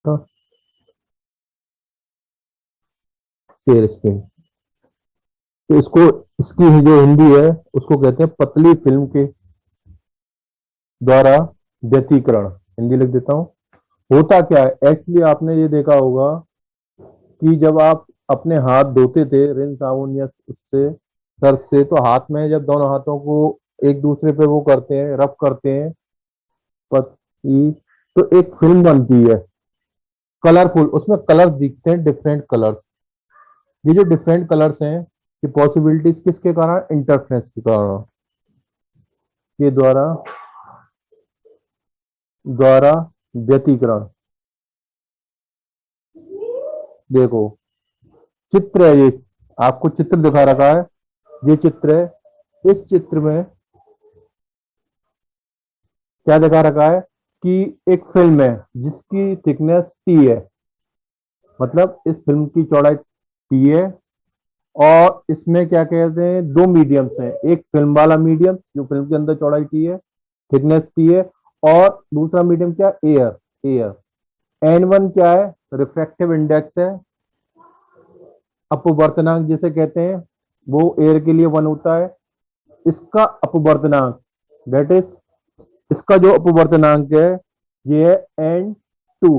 तो share screen. तो इसको, इसकी जो हिंदी है उसको कहते हैं पतली फिल्म के द्वारा व्यतीकरण। हिंदी लिख देता हूँ। होता क्या है एक्चुअली, आपने ये देखा होगा कि जब आप अपने हाथ धोते थे रिन साबुन या उससे, सर्फ से, तो हाथ में जब दोनों हाथों को एक दूसरे पे वो करते हैं, रब करते हैं, पतली, तो एक फिल्म बनती है कलरफुल। उसमें कलर्स दिखते हैं, डिफरेंट कलर्स। ये जो डिफरेंट कलर्स हैं, ये पॉसिबिलिटीज किसके कारण? इंटरफ्रेंस के कारण, के द्वारा, द्वारा व्यतीकरण। देखो, चित्र है ये, आपको चित्र दिखा रखा है, ये चित्र है। इस चित्र में क्या दिखा रखा है कि एक फिल्म है जिसकी थिकनेस टी है, मतलब इस फिल्म की चौड़ाई टी है। और इसमें क्या कहते हैं, दो मीडियम्स हैं, एक फिल्म वाला मीडियम जो फिल्म के अंदर चौड़ाई टी है, थिकनेस टी है, और दूसरा मीडियम क्या? एयर। एयर। एन वन क्या है? रिफ्रैक्टिव इंडेक्स है, अपवर्तनांक जिसे कहते हैं, वो एयर के लिए वन होता है। इसका अपवर्तनांक, दैट इज, इसका जो अपवर्तनांक है ये है एन टू।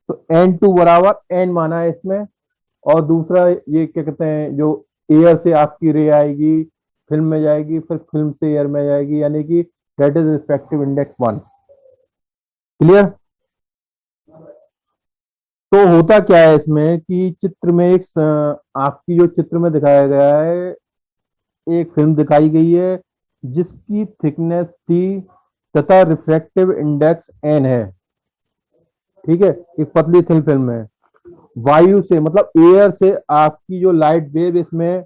तो एन टू बराबर एन माना है इसमें। और दूसरा ये क्या कहते हैं, जो एयर से आपकी रे आएगी, फिल्म में जाएगी, फिर फिल्म से एयर में जाएगी, यानी कि that is refractive index one. Clear? तो होता क्या है इसमें कि चित्र में एक आपकी जो चित्र में दिखाया गया है, एक फिल्म दिखाई गई है जिसकी थिकनेस थी तथा रिफ्रैक्टिव इंडेक्स एन है। ठीक है, एक पतली थिन फिल्म है। वायु से मतलब एयर से आपकी जो लाइट वेव इसमें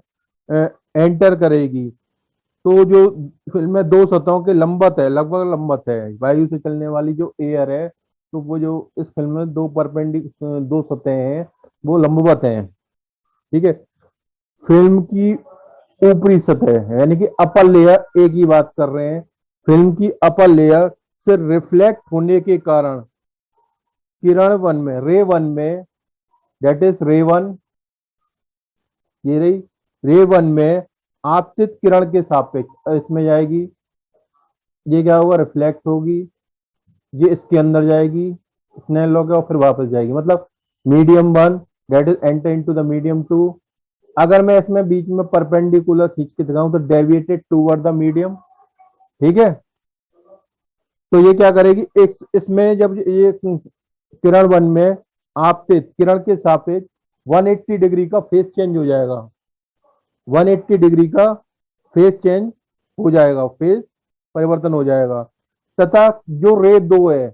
एंटर करेगी, तो जो फिल्म में दो सतहों के लंबवत है, लगभग लंबवत है, वायु से चलने वाली जो एयर है, तो वो जो इस फिल्म में दो दो सतहें हैं, वो लंबवत हैं। ठीक है। फिल्म की ऊपरी सतह है, यानी कि अपर लेयर, एक ही बात कर रहे हैं, फिल्म की अपर लेयर से रिफ्लेक्ट होने के कारण किरण वन में, रे वन में, दैट इज रे वन, ये रही रे वन में, आपतित किरण के सापेक्ष इसमें जाएगी, ये क्या होगा? रिफ्लेक्ट होगी, ये इसके अंदर जाएगी, स्नेल लॉ के, और फिर वापस जाएगी। मतलब medium one that is enter into the medium two. अगर मैं इसमें बीच में परपेंडिकुलर खींच के दिखाऊं तो डेविएटेड टूवर्ड द मीडियम। ठीक है। तो ये क्या करेगी, एक इसमें जब ये किरण वन में आपतित किरण के सापेक्ष 180 डिग्री का फेस चेंज हो जाएगा। 180 डिग्री का फेस चेंज हो जाएगा, फेस परिवर्तन हो जाएगा। तथा जो रे दो है,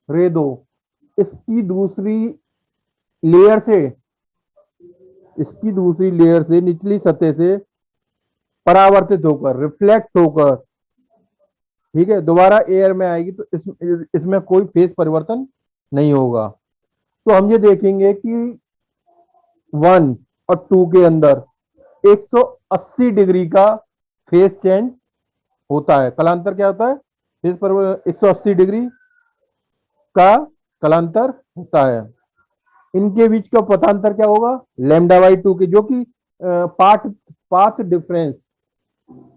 रे दो, इसकी दूसरी लेयर से, इसकी दूसरी लेयर से, निचली सतह से परावर्तित होकर, रिफ्लेक्ट होकर, ठीक है, दोबारा एयर में आएगी, तो इसमें कोई फेस परिवर्तन नहीं होगा। तो हम ये देखेंगे कि वन और टू के अंदर 180 डिग्री का फेस चेंज होता है। कलांतर क्या होता है? फेस पर 180 डिग्री का कलांतर होता है। इनके बीच का पथांतर क्या होगा? लेमडा बाई टू के, जो कि path path difference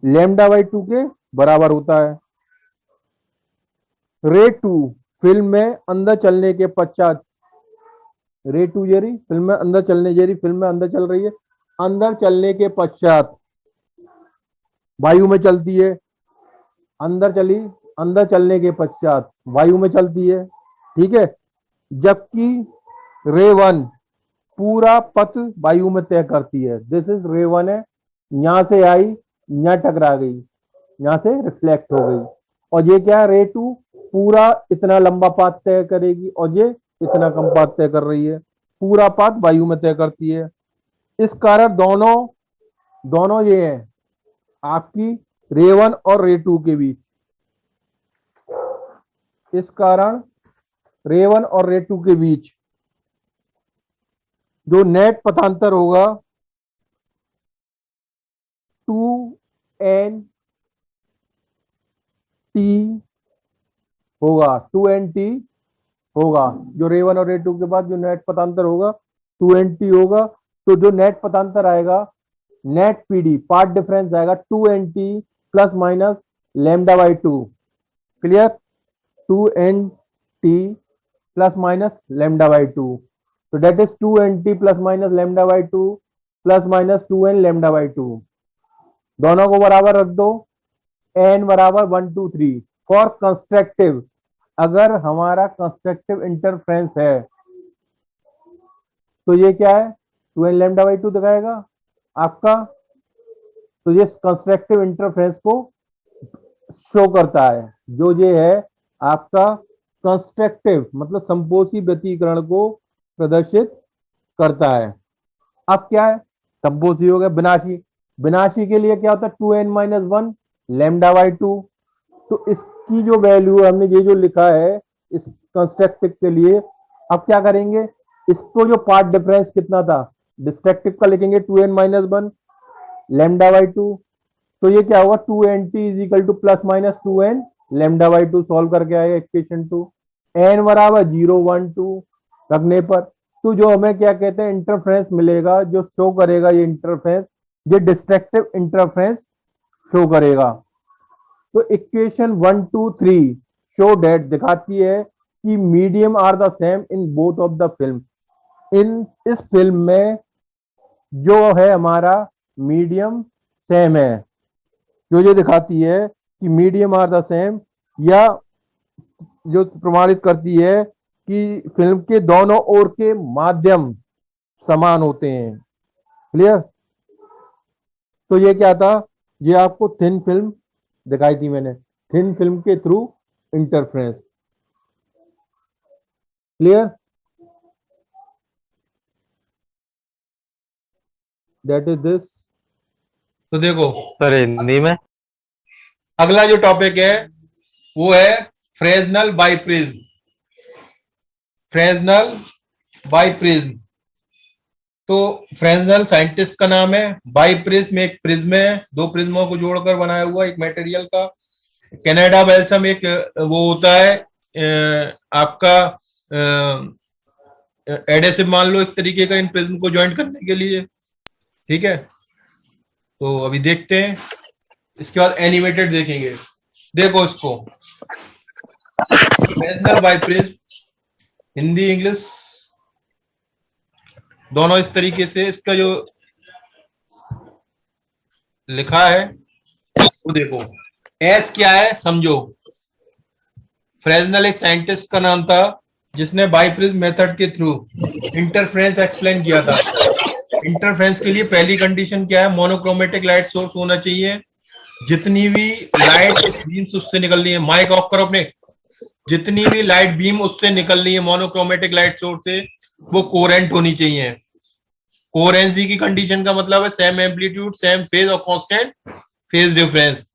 lambda by two के बराबर होता है। रे टू फिल्म में अंदर चलने के पश्चात, रे टू ये रही फिल्म में अंदर चलने, ये रही फिल्म में अंदर चल रही है, अंदर चलने के पश्चात वायु में चलती है, अंदर चली, अंदर चलने के पश्चात वायु में चलती है। ठीक है। जबकि रे वन पूरा पथ वायु में तय करती है। दिस इज रे वन है, यहां से आई, यहां टकरा गई, यहां से रिफ्लेक्ट हो गई। और ये क्या है? रे टू पूरा इतना लंबा पाथ तय करेगी, और ये इतना कम पाथ तय कर रही है, पूरा पाथ वायु में तय करती है। इस कारण दोनों, दोनों ये है आपकी रे वन और रे टू के बीच। इस कारण रे वन और रे टू के बीच जो नेट पथांतर होगा, 2 एन टी होगा, 2 एन टी होगा, जो रे वन और रे टू के बाद जो नेट पथांतर होगा 2nt होगा। तो जो नेट पथांतर आएगा, नेट पीडी पार्ट डिफरेंस आएगा 2nt plus minus lambda by two. Clear? 2nt plus minus lambda by two. तो that is 2nt plus minus lambda by two plus minus 2n lambda by two. दोनों को बराबर रख दो, n बराबर 1 2 3 for constructive. अगर हमारा कंस्ट्रक्टिव इंटरफ्रेंस है तो ये क्या है, 2n लैम्डा बाई टू दिखाएगा आपका। तो ये कंस्ट्रक्टिव इंटरफ्रेंस को शो करता है, जो ये है आपका कंस्ट्रक्टिव मतलब संपोषी व्यतिकरण को प्रदर्शित करता है। अब क्या है, संपोषी हो गया विनाशी। विनाशी के लिए क्या होता है, 2n-1 लैम्डा बाई टू। तो इसकी जो वैल्यू हमने ये जो लिखा है इस कंस्ट्रक्टिव के लिए, अब क्या करेंगे, इसको जो पार्ट डिफरेंस कितना था डिस्ट्रक्टिव का लिखेंगे 2n-1 लैम्डा बाई टू। तो ये क्या होगा, 2nt is equal to plus minus 2n lambda by to. Solve करके आएगा इक्वेशन 2, n बराबर 0 1 2 रखने पर। तो जो हमें क्या कहते हैं इंटरफ्रेंस मिलेगा, जो शो करेगा ये इंटरफ्रेंस, ये डिस्ट्रक्टिव इंटरफ्रेंस शो करेगा। तो इक्वेशन 1 2 3 शो डेट दिखाती है कि medium are the same in both of the film. इस फिल्म में जो है हमारा मीडियम सेम है, जो ये दिखाती है कि मीडियम आर द सेम, या जो प्रमाणित करती है कि फिल्म के दोनों ओर के माध्यम समान होते हैं। क्लियर? तो ये क्या था, ये आपको थिन फिल्म दिखाई थी मैंने, थिन फिल्म के through interference. Clear? That is this. तो देखो सर हिंदी में अगला जो टॉपिक है वो है Fresnel by prism. Fresnel by prism, तो फ्रेजनल साइंटिस्ट का नाम है। बाई प्रिज्म एक प्रिज्म है, दो प्रिज्मों को जोड़कर बनाया हुआ एक मटेरियल का। कनाडा बेल्सम एक वो होता है आपका एडेसिव मान लो एक तरीके का इन प्रिज्म को ज्वाइंट करने के लिए। ठीक है, तो अभी देखते हैं, इसके बाद एनिमेटेड देखेंगे। देखो इसको Fresnel by prism, Hindi English दोनों इस तरीके से इसका जो लिखा है वो देखो। एस क्या है समझो। फ्रेजनल एक साइंटिस्ट का नाम था जिसने बाइप्रिज्म मेथड के थ्रू इंटरफ्रेंस एक्सप्लेन किया था। इंटरफ्रेंस के लिए पहली कंडीशन क्या है, मोनोक्रोमेटिक लाइट सोर्स होना चाहिए। जितनी भी लाइट बीम्स उससे निकलनी है, माइक ऑफ करो अपने, जितनी भी लाइट बीम उससे निकलनी है मोनोक्रोमेटिक लाइट सोर्स से वो कोरेंट होनी चाहिए। कोहेरेंसी की कंडीशन का मतलब है सेम एम्पलीट्यूड, सेम फेज और कांस्टेंट फेज डिफरेंस।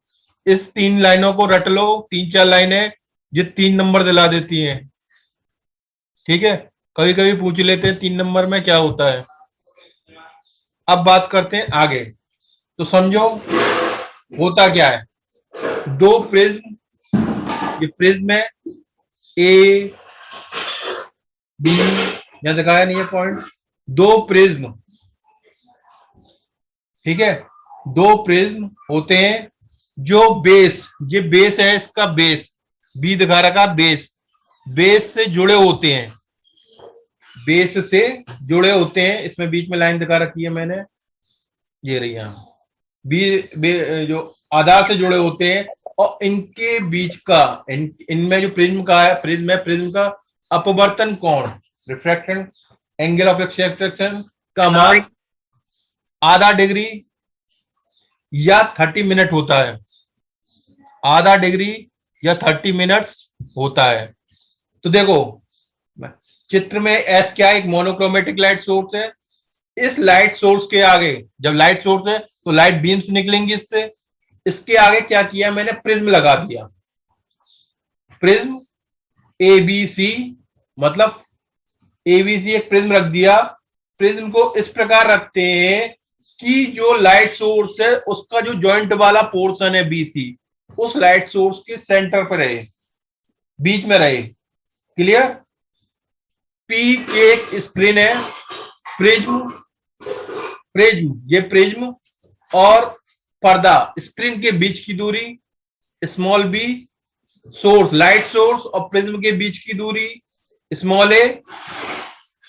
इस तीन लाइनों को रट लो, 3 4 लाइनें ये 3 नंबर दिला देती हैं। ठीक है, कभी कभी पूछ लेते हैं 3 नंबर में क्या होता है। अब बात करते हैं आगे, तो समझो होता क्या है। दो प्रिज्म, ये प्रिज्म है ए बी, यहां दिखाया नहीं है पॉइंट, दो प्रिज्म। ठीक है, दो प्रिज्म होते हैं जो बेस, ये बेस है इसका बेस, बी दिखा रखा बेस, बेस से जुड़े होते हैं, बेस से जुड़े होते हैं। इसमें बीच में लाइन दिखा रखी है मैंने, ये रही यहां, जो आधार से जुड़े होते हैं। और इनके बीच का इनमें जो प्रिज्म का है, प्रिज्म का अपवर्तन कोण, रिफ्रैक्शन एंगल ऑफ रिफ्रैक्शन का मान आधा डिग्री या 30 मिनट होता है, आधा डिग्री या 30 मिनट्स होता है। तो देखो चित्र में एस क्या है, एक मोनोक्रोमेटिक लाइट सोर्स है। इस लाइट सोर्स के आगे, जब लाइट सोर्स है तो लाइट बीम्स निकलेंगी इससे, इसके आगे क्या किया मैंने, प्रिज्म लगा दिया। प्रिज्म एबीसी, मतलब एबीसी एक प्रिज्म रख दिया। प्रिज्म को इस प्रकार रखते हैं कि जो लाइट सोर्स है उसका जो जॉइंट वाला पोर्शन है बीसी, उस लाइट सोर्स के सेंटर पर रहे, बीच में रहे। क्लियर? पी के एक स्क्रीन है, प्रिज्म, प्रिज्म ये प्रिज्म, और पर्दा स्क्रीन के बीच की दूरी small b, source light source और प्रिज्म के बीच की दूरी स्मॉल ए,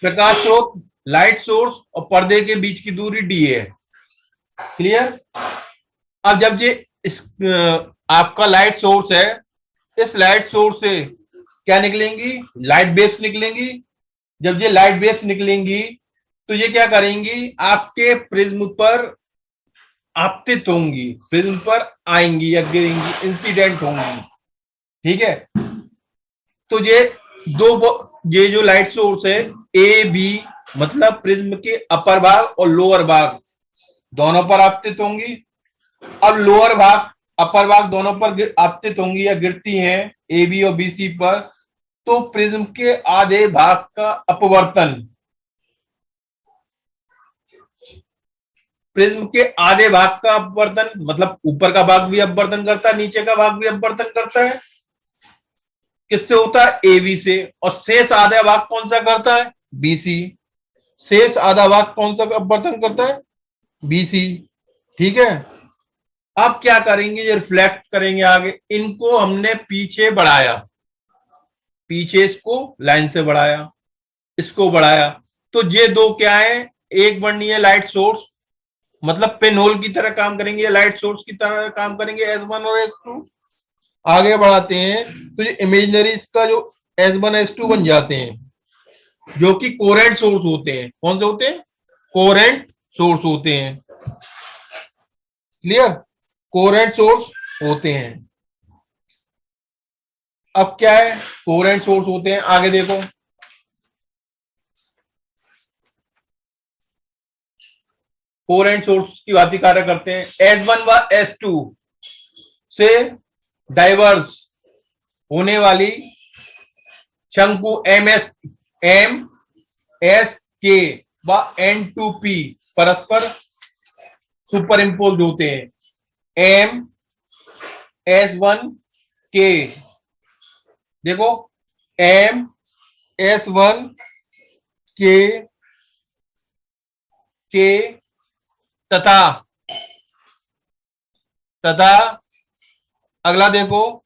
प्रकाश स्रोत लाइट सोर्स और पर्दे के बीच की दूरी डी है। क्लियर। अब जब ये इस आपका लाइट सोर्स है, इस लाइट सोर्स से क्या निकलेंगी, लाइट वेव्स निकलेंगी। जब ये लाइट वेव्स निकलेंगी तो ये क्या करेंगी, आपके प्रिज्म पर आपतित होंगी, प्रिज्म पर आएंगी या गिरेंगी, इंसिडेंट होंगी। ठीक है। तो ये जो लाइट सोर्स है ए बी, मतलब प्रिज्म के अपर भाग और लोअर भाग दोनों पर आपतित होंगी। अब लोअर भाग अपर भाग दोनों पर आपतित होंगी या गिरती हैं ए बी और बी सी पर, तो प्रिज्म के आधे भाग का अपवर्तन, प्रिज्म के आधे भाग का अपवर्तन मतलब ऊपर का भाग भी अपवर्तन करता है, नीचे का भाग भी अपवर्तन करता है। किससे होता है, एबी से। और शेष आधा भाग कौन सा करता है, बीसी। शेष आधा भाग कौन सा अपवर्तन करता है, बीसी। ठीक है। अब क्या करेंगे, ये रिफ्लेक्ट करेंगे आगे। इनको हमने पीछे बढ़ाया, पीछे इसको लाइन से बढ़ाया, इसको बढ़ाया, तो ये दो क्या है, एक बननी है लाइट सोर्स, मतलब पिन होल की तरह काम करेंगे, लाइट सोर्स की तरह काम करेंगे S1 और S2। आगे बढ़ाते हैं तो ये इमेजनरी इसका जो S1 S2 बन जाते हैं, जो कि कोरेंट सोर्स होते हैं। कौन से होते हैं, कोरेंट सोर्स होते हैं। क्लियर, कोरेंट सोर्स होते हैं। अब क्या है, कोरेंट सोर्स होते हैं। आगे देखो, कोरेंट सोर्स की बात कार्य करते हैं। S1 व S2 से डाइवर्स होने वाली शंकु एम एस के व N2P परस्पर सुपर इम्पोज होते हैं। एम S1 के, देखो एम S1 के तथा अगला देखो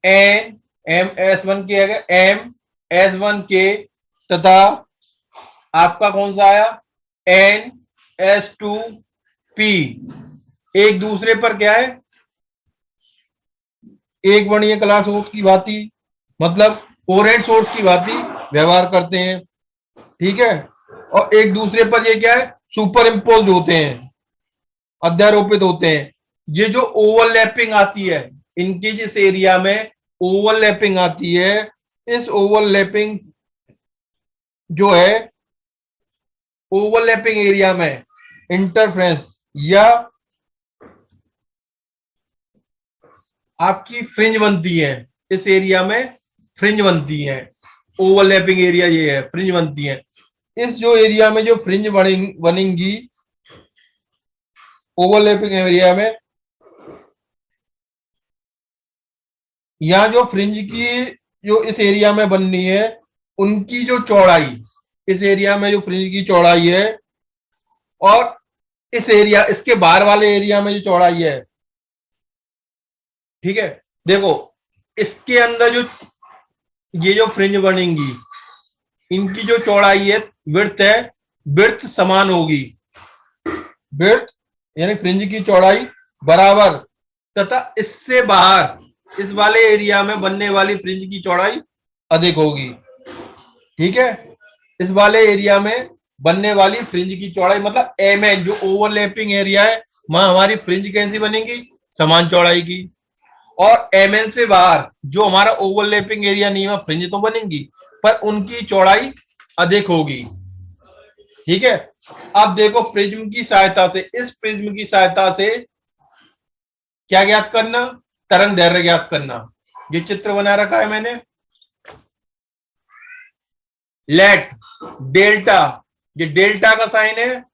एम S1 के, एम S1 के तथा आपका कौन सा आया, NS2P एक दूसरे पर क्या है, एक वर्णीय कला सोर्स की भांति, मतलब कोरेंट सोर्स की भांति व्यवहार करते हैं। ठीक है। और एक दूसरे पर ये क्या है, सुपर इम्पोज होते हैं, अध्यारोपित होते हैं। ये जो ओवरलैपिंग आती है इनके, जिस एरिया में ओवरलैपिंग आती है, इस ओवरलैपिंग जो है, ओवरलैपिंग एरिया में इंटरफ्रेंस या आपकी फ्रिंज बनती है, इस एरिया में फ्रिंज बनती है। ओवरलैपिंग एरिया ये है, फ्रिंज बनती है। इस जो एरिया में जो फ्रिंज बनेंगी ओवरलैपिंग एरिया में, या जो फ्रिंज की जो इस एरिया में बननी है, उनकी जो चौड़ाई, इस एरिया में जो फ्रिंज की चौड़ाई है और इस एरिया, इसके बाहर वाले एरिया में जो चौड़ाई है, ठीक है। देखो इसके अंदर जो ये जो फ्रिंज बनेंगी, इनकी जो चौड़ाई है, विड्थ है, विड्थ समान होगी, विड्थ यानी फ्रिंज की चौड़ाई बराबर, तथा इससे बाहर इस वाले एरिया में बनने वाली फ्रिंज की चौड़ाई अधिक होगी। ठीक है। इस वाले एरिया में बनने वाली फ्रिंज की चौड़ाई मतलब MN जो ओवरलैपिंग एरिया है, वहां हमारी फ्रिंज कैसी बनेगी, समान चौड़ाई की। और MN से बाहर जो हमारा ओवरलैपिंग एरिया नहीं है, फ्रिंज तो बनेंगी पर उनकी चौड़ाई अधिक होगी। ठीक है। अब देखो प्रिज्म की सहायता से, इस प्रिज्म की सहायता से क्या ज्ञात करना, तरंग दैर्घ्य ज्ञात करना। ये चित्र बना रखा है मैंने, लेट डेल्टा, ये डेल्टा का साइन है,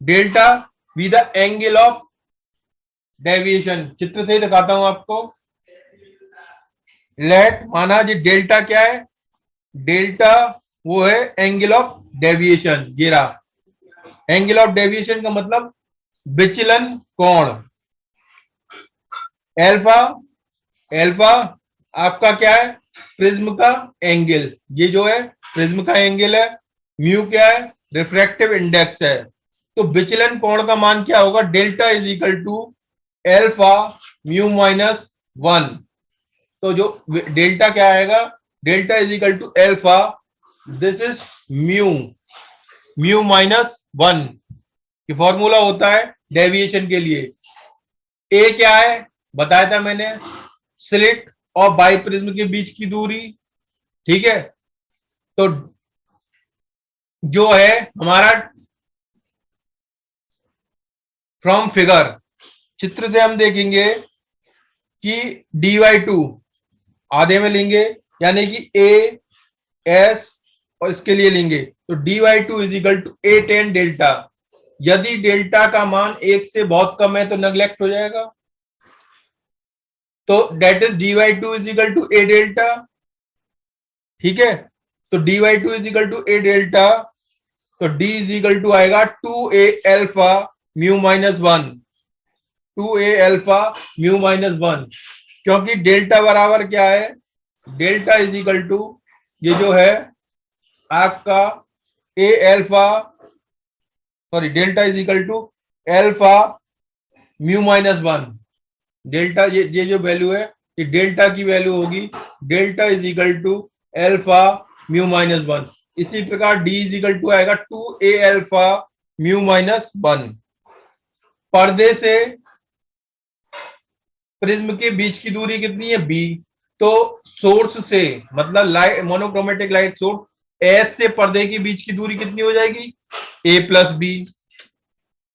delta with the angle of deviation. चित्र से ही दिखाता हूं आपको, लेट माना जी डेल्टा क्या है, डेल्टा वो है एंगल ऑफ डेविएशन, ये रहा एंगल ऑफ डेविएशन का मतलब विचलन कोण। एल्फा, एल्फा आपका क्या है, प्रिज्म का एंगल, ये जो है प्रिज्म का एंगल है। म्यू क्या है, रिफ्रैक्टिव इंडेक्स है। तो विचलन कोण का मान क्या होगा, delta is equal to alpha mu minus 1। तो जो डेल्टा क्या आएगा, delta is equal to alpha, this is mu, mu minus 1। ये फॉर्मूला होता है डेविएशन के लिए। ए क्या है बताया था मैंने, स्लिट और बाई प्रिज्म के बीच की दूरी, ठीक है। तो जो है हमारा फ्रॉम फिगर, चित्र से हम देखेंगे कि dy2 आधे में लेंगे, यानी कि ए एस और इसके लिए लेंगे, तो dy2 is equal to a tan delta. यदि डेल्टा का मान 1 से बहुत कम है तो नेग्लेक्ट हो जाएगा, तो that is dy2 is equal to a delta, ठीक है। तो dy2 is equal to a delta, तो d इज इक्वल टू आएगा 2a alpha mu minus 1, 2a alpha mu minus 1, क्योंकि डेल्टा बराबर क्या है, डेल्टा इज इक्वल टू ये जो है आपका a alpha, sorry delta is equal to alpha mu minus 1। Delta ये जो वैल्यू है, ये डेल्टा की वैल्यू होगी, delta is equal to alpha mu minus 1। इसी प्रकार d इज इक्वल टू आएगा 2a एल्फा म्यू माइनस 1। पर्दे से प्रिज्म के बीच की दूरी कितनी है, b। तो सोर्स से मतलब light, monochromatic light source S से पर्दे के बीच की दूरी कितनी हो जाएगी, a प्लस बी।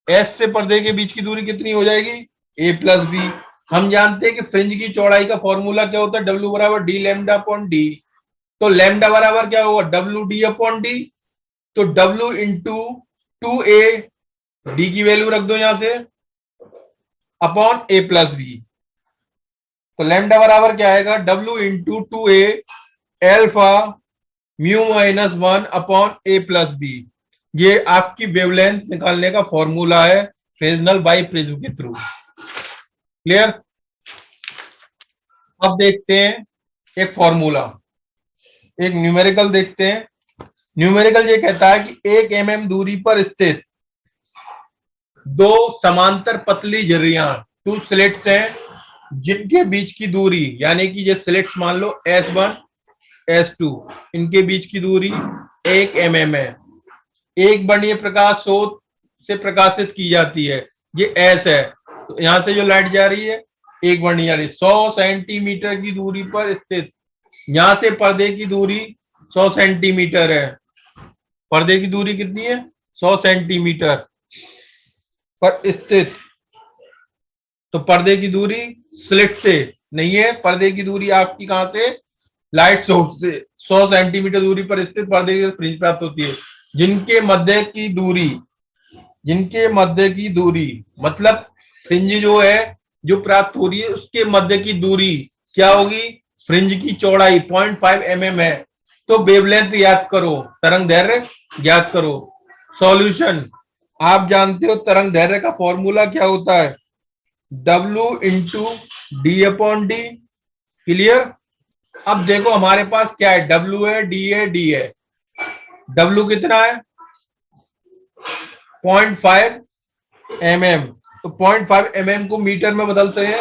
एस से पर्दे के बीच की दूरी कितनी हो जाएगी, a प्लस बी। हम जानते हैं कि फ्रिंज की चौड़ाई का फॉर्मूला क्या होता है, W बराबर डी लैम्डा अपॉन डी। तो लैम्डा बराबर क्या होगा, डब्ल्यू डी अपॉन डी। तो W इंटू 2a, डी की वैल्यू रख दो यहां से, अपॉन a प्लस बी। तो लैम्डा बराबर क्या आएगा, W into 2a alpha mu minus 1 upon a plus b. ये आपकी वेवलेंथ निकालने का फॉर्मूला है फ्रेस्नेल बाई प्रिज्म के थ्रू। क्लियर। अब देखते हैं एक फॉर्मूला, एक न्यूमेरिकल देखते हैं। न्यूमेरिकल ये कहता है कि 1 mm दूरी पर स्थित दो समांतर पतली झिर्रियां, 2 स्लिट्स हैं, जिनके बीच की दूरी, यानी कि ये स्लिट्स मान लो S1 S2, इनके बीच की दूरी 1 mm है। एक वर्णीय प्रकाश स्रोत से प्रकाशित की जाती है, ये S है। तो यहां से जो लाइट जा रही है एक वर्णीय जा रही है, 100 सेंटीमीटर की दूरी पर स्थित। यहां से पर्दे की दूरी 100 सेंटीमीटर है। पर्दे की दूरी कितनी है, 100 सेंटीमीटर पर स्थित। तो पर्दे की दूरी स्लिट से नहीं है, पर्दे की दूरी आपकी कहां से, लाइट सोर्स से 100 सेंटीमीटर दूरी पर स्थित पर्दे की फ्रिंज प्राप्त होती है, जिनके मध्य की दूरी, जिनके मध्य की दूरी मतलब फ्रिंज जो है जो प्राप्त हो रही है उसके मध्य की दूरी क्या होगी, फ्रिंज की चौड़ाई 0.5 mm है। तो वेवलेंथ याद करो, तरंग दैर्घ्य ज्ञात करो। सॉल्यूशन, आप जानते हो तरंग दैर्घ्य का फॉर्मूला क्या होता है, W into D upon D. Clear. अब देखो हमारे पास क्या है, W है, D है, D है। W कितना है, 0.5 mm। तो 0.5 mm को मीटर में बदलते हैं,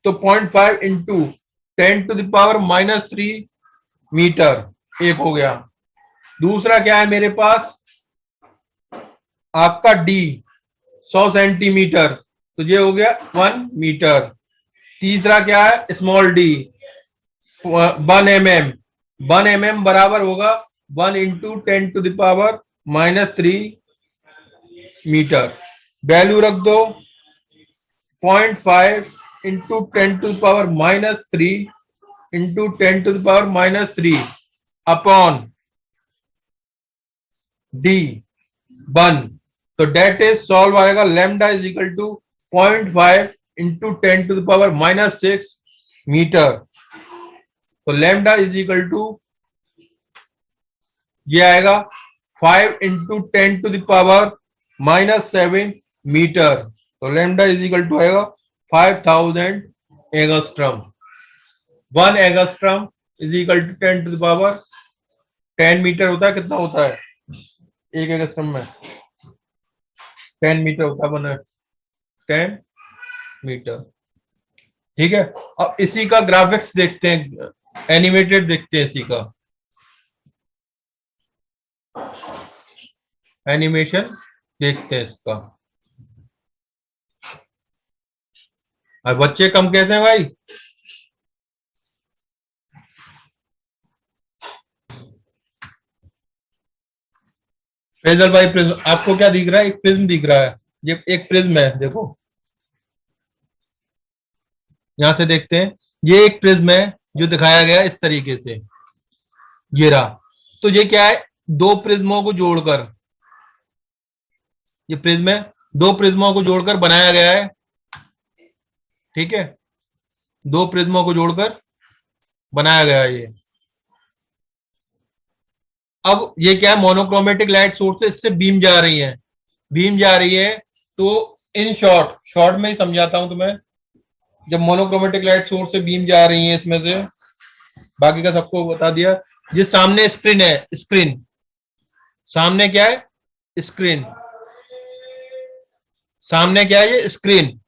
तो 0.5 इंटू 10⁻³ मीटर, एक हो गया। दूसरा क्या है मेरे पास आपका D 100 सेंटीमीटर, तो ये हो गया 1 मीटर। तीसरा क्या है स्मॉल d 1 mm, 1 mm बराबर होगा 1 इंटू 10⁻³ मीटर। वैल्यू रख दो 0.5 इंटू 10⁻³ इंटू 10⁻³ अपॉन डी 1। तो डेट इज सॉल्व आएगा, lambda is equal to 0.5 into 10⁻⁶ metre. तो लैम्डा इज इक्वल टू ये आएगा 5 इंटू 10⁻⁻7 मीटर। तो लैम्डा इज इक्वल टू आएगा 5000 angstrom. 1 angstrom is equal to 10⁻10 metre होता है। कितना होता है एक एंगस्ट्रम में? 10 मीटर होता है। 10 मीटर। ठीक है। अब इसी का ग्राफिक्स देखते हैं, एनिमेटेड देखते हैं इसी का एनिमेशन देखते हैं इसका। अब बच्चे कम कैसे हैं भाई? फैजल भाई प्रिज्म आपको क्या दिख रहा है? एक प्रिज्म दिख रहा है। ये एक प्रिज्म है, देखो यहां से देखते हैं। ये एक प्रिज्म है जो दिखाया गया इस तरीके से, ये रहा। तो ये क्या है? दो प्रिज्मों को जोड़कर, ये प्रिज्म है, दो प्रिज्मों को जोड़कर बनाया गया है। ठीक है, दो प्रिज्मों को जोड़कर बनाया गया है ये। अब ये क्या है? मोनोक्रोमेटिक लाइट सोर्स से इससे बीम जा रही है, बीम जा रही है। तो इन शॉर्ट में ही समझाता हूं तुम्हें। जब मोनोक्रोमेटिक लाइट सोर्स से बीम जा रही है इसमें से, बाकी का सबको बता दिया। ये सामने स्क्रीन है, स्क्रीन सामने क्या है? स्क्रीन सामने क्या है? ये स्क्रीन।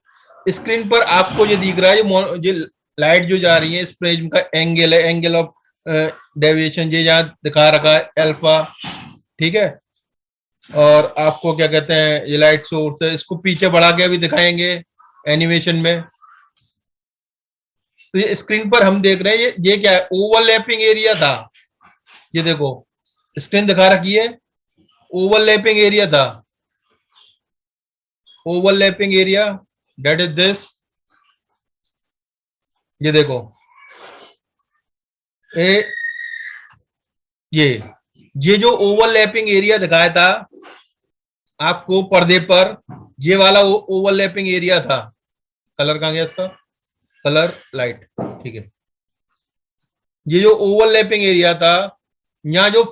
स्क्रीन पर आपको ये दिख रहा है, ये लाइट जो जा रही है इस प्रिज्म का एंगल है, एंगल ऑफ डेविएशन ये यहाँ दिखा रखा है अल्फा। ठीक है। और आपको क्या कहते हैं, ये लाइट सोर्स है, इसको पीछे बढ़ा के अभी दिखाएंगे एनिमेशन में। तो ये स्क्रीन पर हम देख रहे हैं, ये क्या है? ओवरलैपिंग एरिया था। ये देखो स्क्रीन दिखा रखी है, ओवरलैपिंग एरिया था। Overlapping area that is this. ये देखो ये जो ओवरलैपिंग एरिया दिखाया था आपको पर्दे पर, ये वाला ओवरलैपिंग एरिया था। कलर कहां गया इसका? Colour light. ठीक है। ये जो ओवरलैपिंग एरिया था, यहाँ जो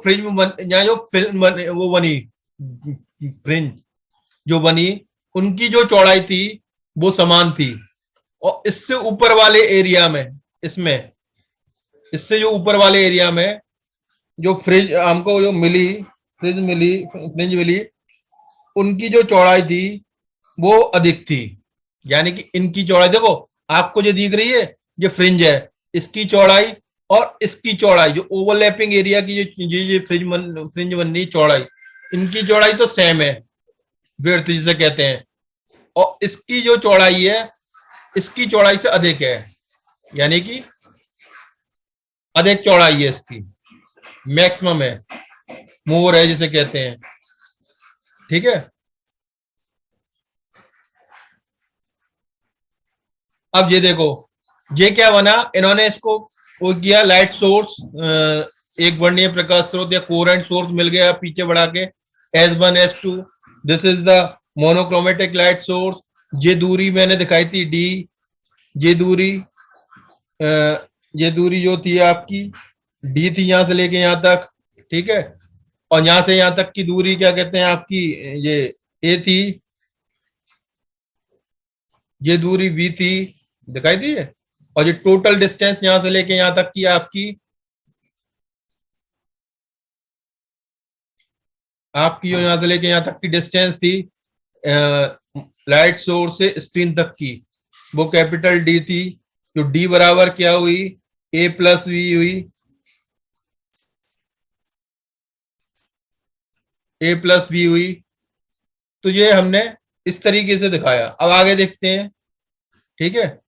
यहाँ जो फिल्म वो बनी, फ्रिंज जो बनी, उनकी जो चौड़ाई थी वो समान थी। और इससे ऊपर वाले एरिया में, इसमें इससे जो ऊपर वाले एरिया में जो फ्रिंज हमको जो मिली, फ्रिंज मिली, उनकी जो चौड़ाई थी वो अधिक थी। यानी कि इनकी चौड़ाई देखो, आपको जो दिख रही है ये फ्रिंज है, इसकी चौड़ाई और इसकी चौड़ाई, जो ओवरलैपिंग एरिया की जो फ्रिंज बननी चौड़ाई, इनकी चौड़ाई तो सेम है, विड्थ जिसे कहते हैं। और इसकी जो चौड़ाई है इसकी चौड़ाई से अधिक है, यानी कि अधिक चौड़ाई है इसकी, मैक्सिमम है, मोर है जिसे कहते हैं। ठीक है। अब ये देखो ये क्या बना, इन्होंने इसको वो किया लाइट सोर्स, एक वर्णीय प्रकाश स्रोत या कोरेंट सोर्स मिल गया पीछे बढ़ा के, S1 S2। This is the monochromatic light source. ये दूरी मैंने दिखाई थी D। ये दूरी ये दूरी जो थी आपकी D थी, यहां से लेके यहां तक। ठीक है। और यहां से यहां तक की दूरी क्या कहते हैं आपकी, ये A थी। ये दूरी V थी, दिखाई दी है। और ये टोटल डिस्टेंस यहां से लेके यहां तक की आपकी जो यहां से लेके यहां तक की डिस्टेंस थी लाइट सोर्स से स्क्रीन तक की, वो कैपिटल D थी। जो D बराबर क्या हुई? A+V हुई। A+V हुई। तो ये हमने इस तरीके से दिखाया। अब आगे देखते हैं। ठीक है।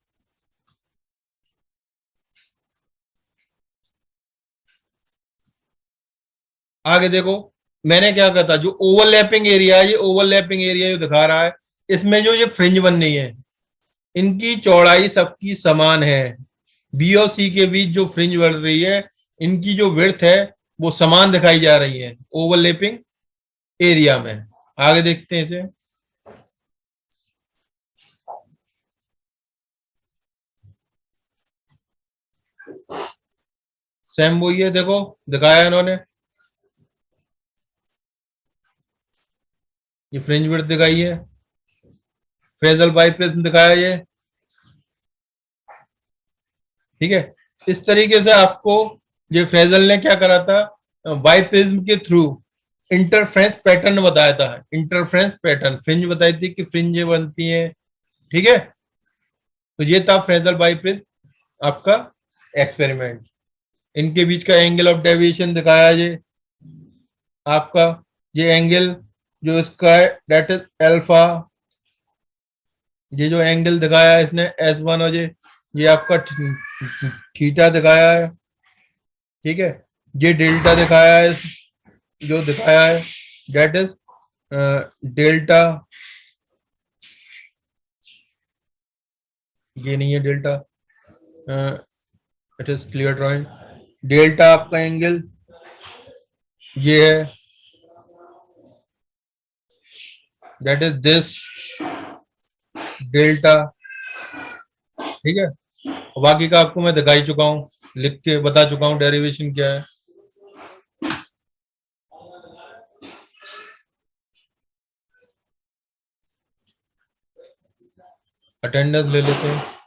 आगे देखो मैंने क्या कहा था, जो ओवरलैपिंग एरिया है, ये ओवरलैपिंग एरिया जो दिखा रहा है, इसमें जो ये फ्रिंज बन रही है इनकी चौड़ाई सबकी समान है। बी और सी के बीच जो फ्रिंज बन रही है, इनकी जो विड्थ है वो समान दिखाई जा रही है ओवरलैपिंग एरिया में। आगे देखते हैं इसे। सेम वही है, देखो दिखाया इन्होंने, ये फ्रिंज विड्थ दिखाई है, फ्रेजल बाई प्रिज्म दिखाया ये, ठीक है। इस तरीके से आपको ये फ्रेजल ने क्या करा था, बाई प्रिज्म के थ्रू इंटरफ्रेंस पैटर्न बताया था, इंटरफ्रेंस पैटर्न, फ्रिंज बताई थी कि फ्रिंज बनती है, ठीक है। तो ये था फ्रेजल बाई प्रिज्म आपका एक्सपेरिमेंट। इनके बीच का एंगल ऑफ डेविएशन दिखाया ये आपका, ये एंगल जो इसका है दैट इज अल्फा, ये जो एंगल दिखाया है इसने S1, और ये आपका थीटा दिखाया है, ठीक है। ये डेल्टा दिखाया है, जो दिखाया है दैट इज डेल्टा, ये नहीं है delta, it is clear drawing, delta आपका एंगल ये है, दैट इज दिस डेल्टा, ठीक है। बाकी का आपको मैं दिखाई चुका हूं, लिख के बता चुका हूं डेरिवेशन क्या है। अटेंडेंस ले लेते हैं।